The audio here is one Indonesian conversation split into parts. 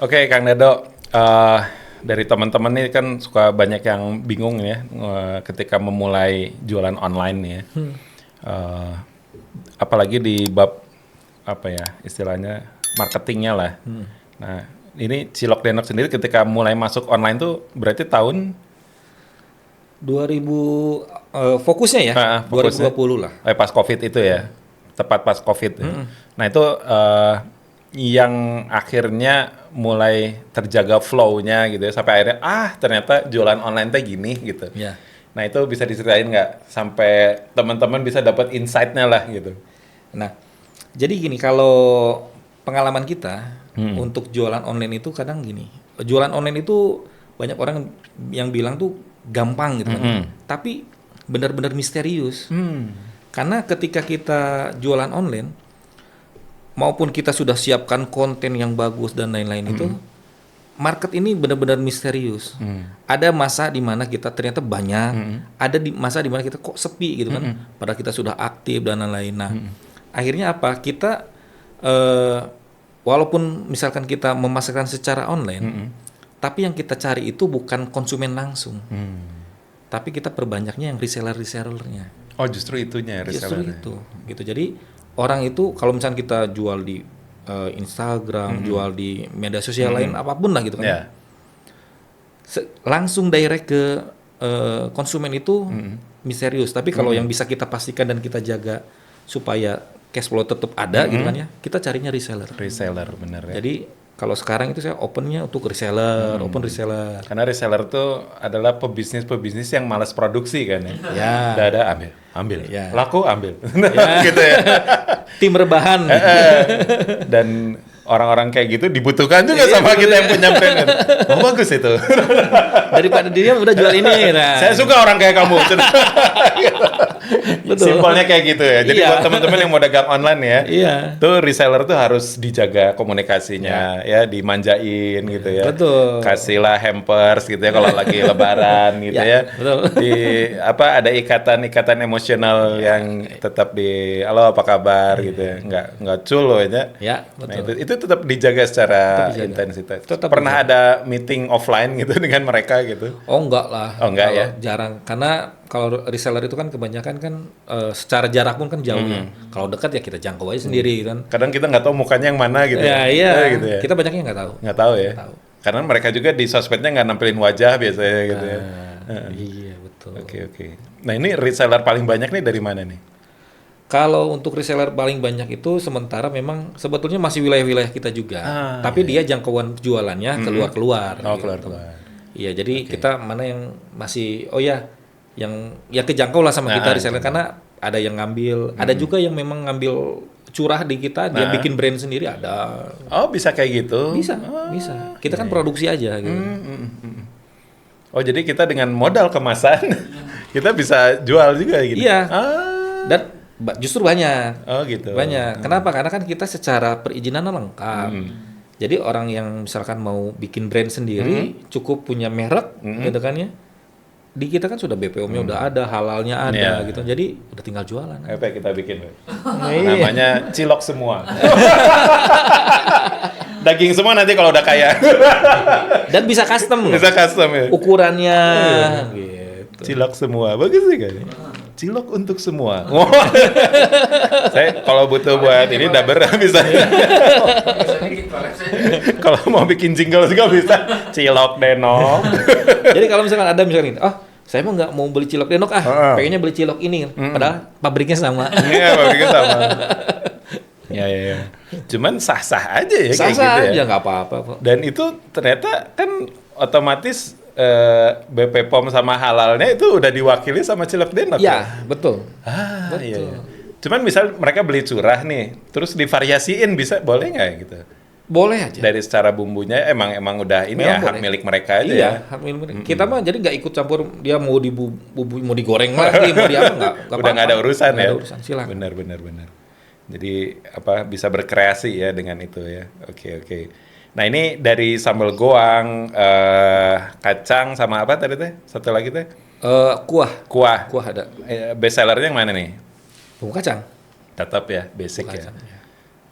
Oke, Kang Dado, eh, dari teman-teman nih kan suka banyak yang bingung ya ketika memulai jualan online nih ya. Eh, Apalagi di bab apa ya istilahnya marketingnya lah. Nah, ini Cilok Denok sendiri ketika mulai masuk online tuh berarti tahun 2000 fokusnya ya, fokusnya 2020 lah. pas COVID itu ya, tepat pas COVID. Ya. Nah itu yang akhirnya mulai terjaga flow-nya gitu ya, sampai akhirnya ternyata jualan online teh gini gitu. Ya. Nah itu bisa diceritain nggak sampai teman-teman bisa dapat insight-nya lah gitu. Nah, jadi gini, kalau pengalaman kita untuk jualan online itu kadang gini, jualan online itu banyak orang yang bilang tuh gampang gitu kan, tapi benar-benar misterius. Karena ketika kita jualan online, maupun kita sudah siapkan konten yang bagus dan lain-lain itu, market ini benar-benar misterius. Ada masa di mana kita ternyata banyak, ada di masa di mana kita kok sepi gitu kan, padahal kita sudah aktif dan lain-lain. Nah, akhirnya apa? Kita walaupun misalkan kita memasarkan secara online, tapi yang kita cari itu bukan konsumen langsung, tapi kita perbanyaknya yang reseller-resellernya. Oh justru itunya Justru reseller. itu, gitu. Jadi orang itu kalau misalnya kita jual di Instagram, jual di media sosial lain apapun lah gitu kan, Ya. langsung direct ke konsumen itu misterius. Tapi kalau yang bisa kita pastikan dan kita jaga supaya cash flow tetap ada gitu kan ya, kita carinya reseller. Reseller bener ya. Jadi kalau sekarang itu saya opennya untuk reseller, open reseller. Karena reseller tuh adalah pebisnis yang malas produksi kan ya. Ya. Udah ada ambil. Ya. Laku ambil. Gitu ya. Tim rebahan. Dan orang-orang kayak gitu dibutuhkan juga Iya, sama betul kita ya. yang punya brand kan. Oh bagus itu. Daripada dia udah jual ini. Nah. Saya suka orang kayak kamu. Betul. Simpelnya kayak gitu ya. Jadi Iya. buat teman-teman yang mau dagang online ya, Iya. tuh reseller tuh harus dijaga komunikasinya, ya dimanjain gitu ya. Betul. Kasihlah hampers gitu ya kalau lagi Lebaran gitu Ya, ya. betul. Di ada ikatan emosional yang tetap halo apa kabar gitu ya. Nggak cool loh ya. Ya, Nah, betul. itu tetap dijaga secara Tetap dijaga. intensitas. Tetap Pernah ada meeting offline gitu dengan mereka gitu? Oh enggak lah. Oh, enggak Kalau ya? Jarang. Karena kalau reseller itu kan kebanyakan kan secara jarak pun kan jauh ya. Kalau dekat ya kita jangkau aja sendiri kan. Kadang kita nggak tahu mukanya yang mana gitu. Ya iya. Gitu ya. Kita banyaknya nggak tahu. Nggak tahu ya. Nggak tahu. Karena mereka juga di sosmednya nggak nampilin wajah biasanya gitu ya. Iya betul. Oke. Nah ini reseller paling banyak nih dari mana nih? Kalau untuk reseller paling banyak itu sementara memang sebetulnya masih wilayah-wilayah kita juga. Tapi dia jangkauan jualannya keluar-keluar. Oh gitu. keluar. Iya, jadi kita mana yang masih yang ya kejangkau lah sama kita reseller karena ada yang ngambil, ada juga yang memang ngambil curah di kita, dia bikin brand sendiri ada. Oh bisa kayak gitu? Bisa, bisa. Kita kan produksi aja gitu. Oh jadi kita dengan modal kemasan kita bisa jual juga gitu? Iya. Dan justru banyak. Oh gitu. Banyak. Kenapa? Karena kan kita secara perizinannya lengkap. Jadi orang yang misalkan mau bikin brand sendiri, cukup punya merek, gitu kan ya. Di kita kan sudah BPOM-nya udah ada, halalnya ada, Iya. gitu. Jadi udah tinggal jualan. Apa yang kita bikin? Be? Iya. Namanya Cilok Semua. Daging semua nanti kalau udah kaya. Dan bisa custom loh. Bisa custom ya. Ukurannya. Gitu. Cilok Semua. Bagus sih kayaknya. Cilok untuk semua. Saya kalau butuh buat ini daber bisa. Kalau mau bikin jingle juga bisa. Cilok Denok. Jadi kalau misalkan ada misalkan ini, saya mah nggak mau beli cilok denok pengennya beli cilok ini, padahal pabriknya sama. Iya, pabriknya sama. Ya. Cuman sah-sah aja ya kayak Sah-sah gitu ya. aja nggak apa-apa kok. Dan itu ternyata kan otomatis BP POM sama halalnya itu udah diwakili sama Cilok Denok. Ya, betul. Betul. Betul. Iya. Cuman misal mereka beli curah nih, terus divariasiin bisa boleh nggak gitu? Boleh aja. Dari secara bumbunya emang udah ini Memang ya hak boleh. milik mereka aja Iya, ya. hak milik mereka. Kita mah jadi nggak ikut campur dia mau mau digoreng lagi, mau di apa nggak Udah nggak ada urusan Nggak ya. ada urusan, silakan. Benar. Jadi bisa berkreasi ya dengan itu ya. Oke. Nah ini dari sambal goang, kacang sama apa tadi teh? Satu lagi teh? Kuah Kuah. ada. Best sellernya yang mana nih? Bumbu kacang. Tetap ya basic Bumbu ya. kacang, ya.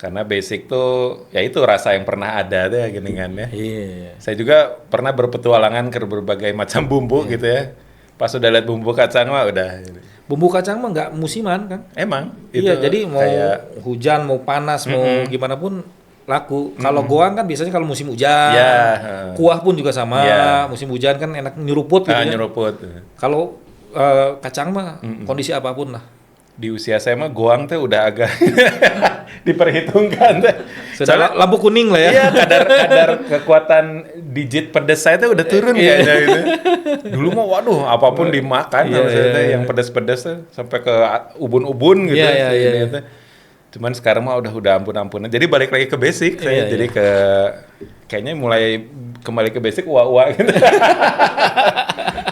Karena basic tuh ya itu rasa yang pernah ada tuh ya geningan ya. Iya. Saya juga pernah berpetualangan ke berbagai macam bumbu gitu ya. Pas udah lihat bumbu kacang mah udah. Bumbu kacang mah nggak musiman kan? Emang. Iya, jadi mau kayak hujan, mau panas, mau gimana pun laku. Kalau goang kan biasanya kalau musim hujan. ya, Kuah pun juga sama. Iya. Musim hujan kan enak nyeruput gitu ya. nyeruput. Kalau kacang mah kondisi apapun lah. Di usia saya mah goang tuh udah agak diperhitungkan tuh. Sudah lampu kuning lah ya. Iya, kadar kekuatan digit pedes saya tuh udah turun kayaknya gitu. Dulu mah waduh apapun dimakan Iya, saya tuh iya. yang pedes-pedes tuh sampai ke ubun-ubun gitu. Iya, iya, iya. Gitu. Cuman sekarang mah udah ampun-ampunan. Jadi balik lagi ke basic saya. Iya, Jadi iya. kayaknya mulai kembali ke basic uwa-uwa gitu.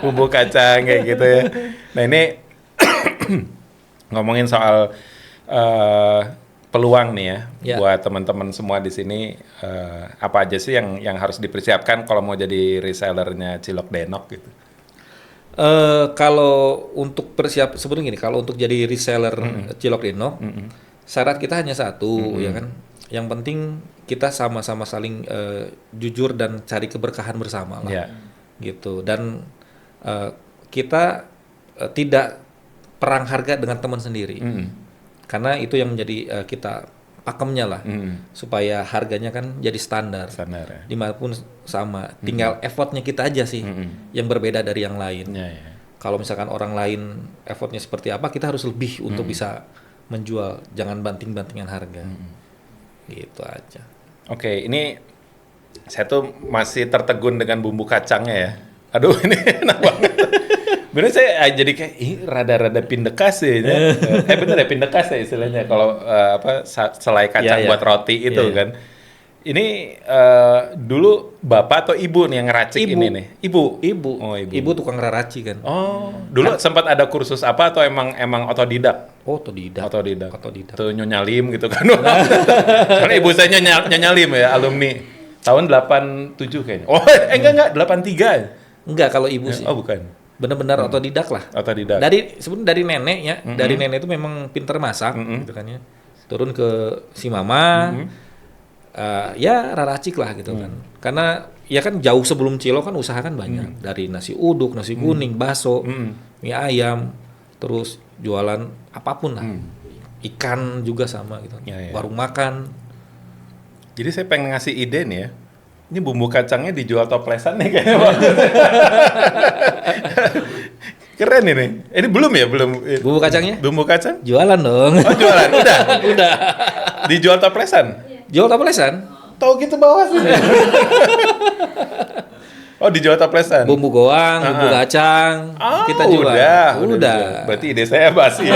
Bumbu kacang kayak gitu ya. Nah, ini ngomongin soal peluang nih ya, Ya. buat teman-teman semua di sini, apa aja sih yang harus dipersiapkan kalau mau jadi resellernya Cilok Denok gitu? Kalau untuk sebenarnya gini, kalau untuk jadi reseller Cilok Denok, syarat kita hanya satu, ya kan. Yang penting kita sama-sama saling jujur dan cari keberkahan bersama lah, Ya. gitu. Dan kita tidak perang harga dengan teman sendiri, karena itu yang menjadi kita pakemnya lah, supaya harganya kan jadi standar. Standar ya. Dimanapun sama, tinggal effortnya kita aja sih yang berbeda dari yang lain. Ya, ya. Kalau misalkan orang lain effortnya seperti apa, kita harus lebih untuk bisa menjual, jangan banting-bantingan harga. Gitu aja. Oke, ini saya tuh masih tertegun dengan bumbu kacangnya ya. Aduh, ini enak banget. Bener saya jadi kayak rada-rada pindekas ya. Bener ya pindekas ya istilahnya kalau selai kacang Iya, iya. buat roti itu Iya, iya. kan. Ini dulu bapak atau ibu nih yang ngeracik Ibu. ini nih? Ibu. Ibu, Oh, ibu. ibu tukang raraci kan. Oh, dulu sempat ada kursus apa atau emang otodidak? Oh, otodidak. Otodidak. Tuh Nyonya Lim gitu kan. Karena ibu saya Nyonya Lim ya, alumni tahun 87 kayaknya. Oh, enggak 83. Enggak, kalau ibu sih. Oh, bukan. Benar-benar otodidak lah. Otodidak. Sebenarnya dari nenek ya, dari nenek itu memang pinter masak gitu kan ya. Turun ke si mama, ya raracik lah gitu kan. Karena ya kan jauh sebelum Cilok kan usaha kan banyak. Dari nasi uduk, nasi kuning, bakso, mie ayam, terus jualan apapun lah. Ikan juga sama gitu. Ya, ya. Warung makan. Jadi saya pengen ngasih ide nih ya. Ini bumbu kacangnya dijual toplesan nih kayaknya. Keren ini. Ini belum ya? Belum. Bumbu kacangnya Bumbu kacang? jualan dong. Oh, jualan. Udah. Udah. Dijual toplesan? Jual toplesan? Tahu gitu bawah sih. Oh, dijual toplesan. Bumbu goang, bumbu kacang, Oh, kita jual. Udah. Berarti ide saya basi ya.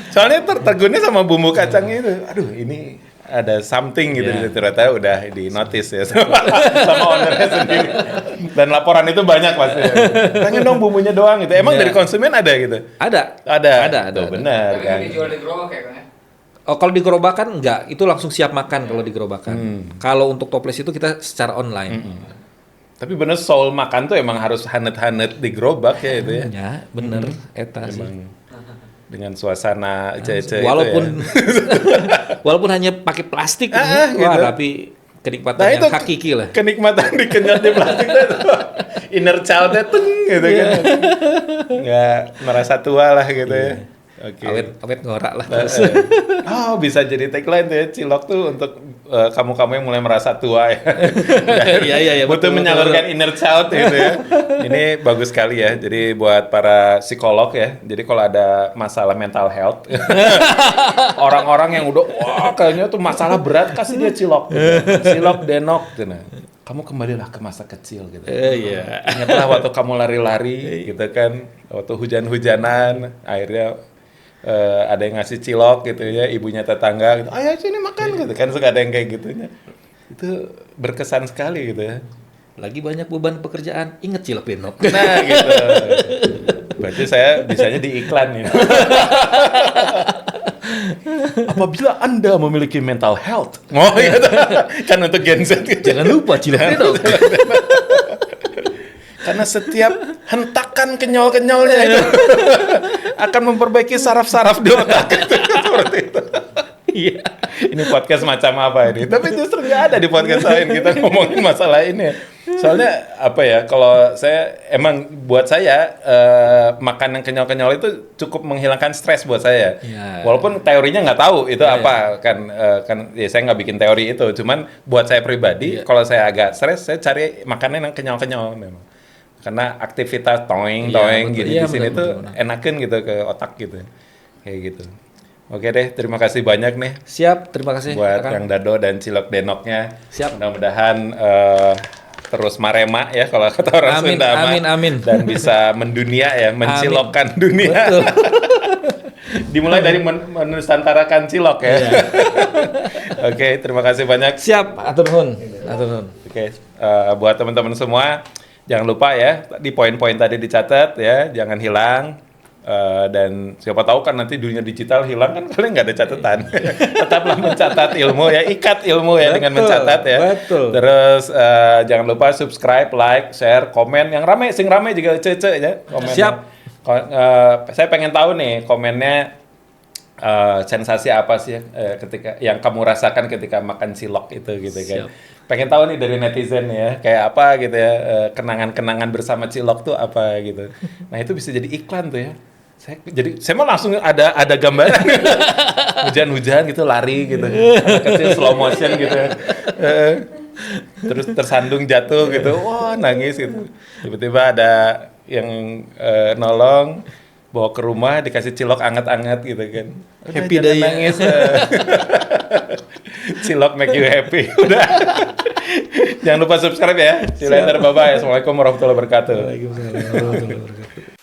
Soalnya tertegunnya sama bumbu kacangnya itu. Aduh, ini ada something gitu. Yeah. Ternyata udah di notice ya sama ownernya sendiri. Dan laporan itu banyak pasti. Tanya dong bumbunya doang gitu. Emang Yeah. dari konsumen ada gitu? Ada. Ada. Ada. Tuh, benar Tapi kan. dijual di gerobak ya kan ya? Oh, kalau di gerobakan enggak, itu langsung siap makan kalau di gerobakan. Kalau untuk toples itu kita secara online. Tapi bener soul makan tuh emang harus hanet-hanet di gerobak ya itu ya. Ya, bener, eta sih. Emang dengan suasana ece-ece Walaupun itu ya. walaupun hanya pakai plastik, Ah, wah, gitu. tapi kenikmatan Nah, yang itu hakiki lah. kenikmatan dikenyot di plastik itu inner child-nya teng gitu kan. Nggak merasa tua lah gitu ya. Oke. Awet ngorak lah. Oh, bisa jadi tagline tuh ya, Cilok tuh untuk kamu-kamu yang mulai merasa tua ya. Iya, Butuh betul, menyalurkan inner child gitu ya. Ini bagus sekali ya. Jadi buat para psikolog ya. Jadi kalau ada masalah mental health, orang-orang yang udah wah kayaknya tuh masalah berat kasih dia Cilok. Gitu. Cilok Denok gitu. Nah, kamu kembalilah ke masa kecil gitu. Iya. Ingatlah waktu kamu lari-lari gitu kan, waktu hujan-hujanan, akhirnya ada yang ngasih cilok gitu ya, ibunya tetangga gitu, ayo sini makan gitu kan, suka ada yang kayak gitunya. Itu berkesan sekali gitu ya. Lagi banyak beban pekerjaan, inget Cilok Denok. Nah gitu. Berarti saya bisanya di iklan ya. Apabila Anda memiliki mental health, oh gitu. Kan untuk Gen Z gitu. Jangan lupa Cilok Denok. Karena setiap hentakan kenyal-kenyalnya itu akan memperbaiki saraf-saraf di otak. Seperti itu. Iya. Ini podcast macam apa ini? Tapi justru nggak ada di podcast lain kita ngomongin masalah ini. Soalnya apa ya? Kalau saya emang buat saya makan yang kenyal-kenyal itu cukup menghilangkan stres buat saya. Iya. Walaupun teorinya nggak tahu itu Iya, apa kan ya saya nggak bikin teori itu. Cuman buat saya pribadi, kalau saya agak stres, saya cari makanan yang kenyal-kenyal memang. Karena aktivitas toing Iya, gini betul. Iya, di sini betul, tuh betul. enakin gitu ke otak gitu. Kayak gitu. Oke deh, terima kasih banyak nih Siap, terima kasih. buat Akang. yang Dado dan Cilok Denoknya. Siap. Mudah-mudahan terus marema ya kalau kata orang Amin, Sunda mah. amin. Dan bisa mendunia ya, mencilokkan dunia. Betul. Dimulai dari menusantarakan cilok ya. Iya. Oke, terima kasih banyak. Siap, atur nuhun. Atur nuhun. Oke, buat teman-teman semua, jangan lupa ya, di poin-poin tadi dicatat ya, jangan hilang. Dan siapa tahu kan nanti dunia digital hilang kan kalian nggak ada catatan. Tetaplah mencatat ilmu ya, ikat ilmu ya dengan mencatat ya. Betul. Terus jangan lupa subscribe, like, share, komen. Yang rame, sing rame juga cece ya komennya. Siap. Saya pengen tahu nih komennya sensasi apa sih ketika yang kamu rasakan ketika makan cilok itu gitu kan. Siap. Pengen tahu nih dari netizen ya, kayak apa gitu ya, kenangan-kenangan bersama cilok tuh apa gitu. Nah, itu bisa jadi iklan tuh ya. Saya mau langsung ada gambaran hujan-hujan gitu lari gitu, anak kecil slow motion gitu, terus tersandung jatuh gitu, wah nangis gitu. Tiba-tiba ada yang nolong bawa ke rumah dikasih cilok anget-anget gitu kan. Happy Jangan day ya. nangis. Cilok make you happy. Udah. Jangan lupa subscribe ya. See you later, bye-bye. Assalamualaikum warahmatullahi wabarakatuh. Waalaikumsalam warahmatullahi wabarakatuh.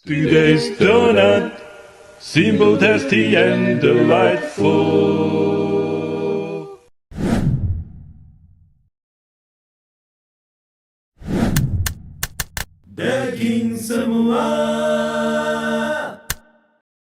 Today's donut, simple, tasty, and delightful. Daging semua.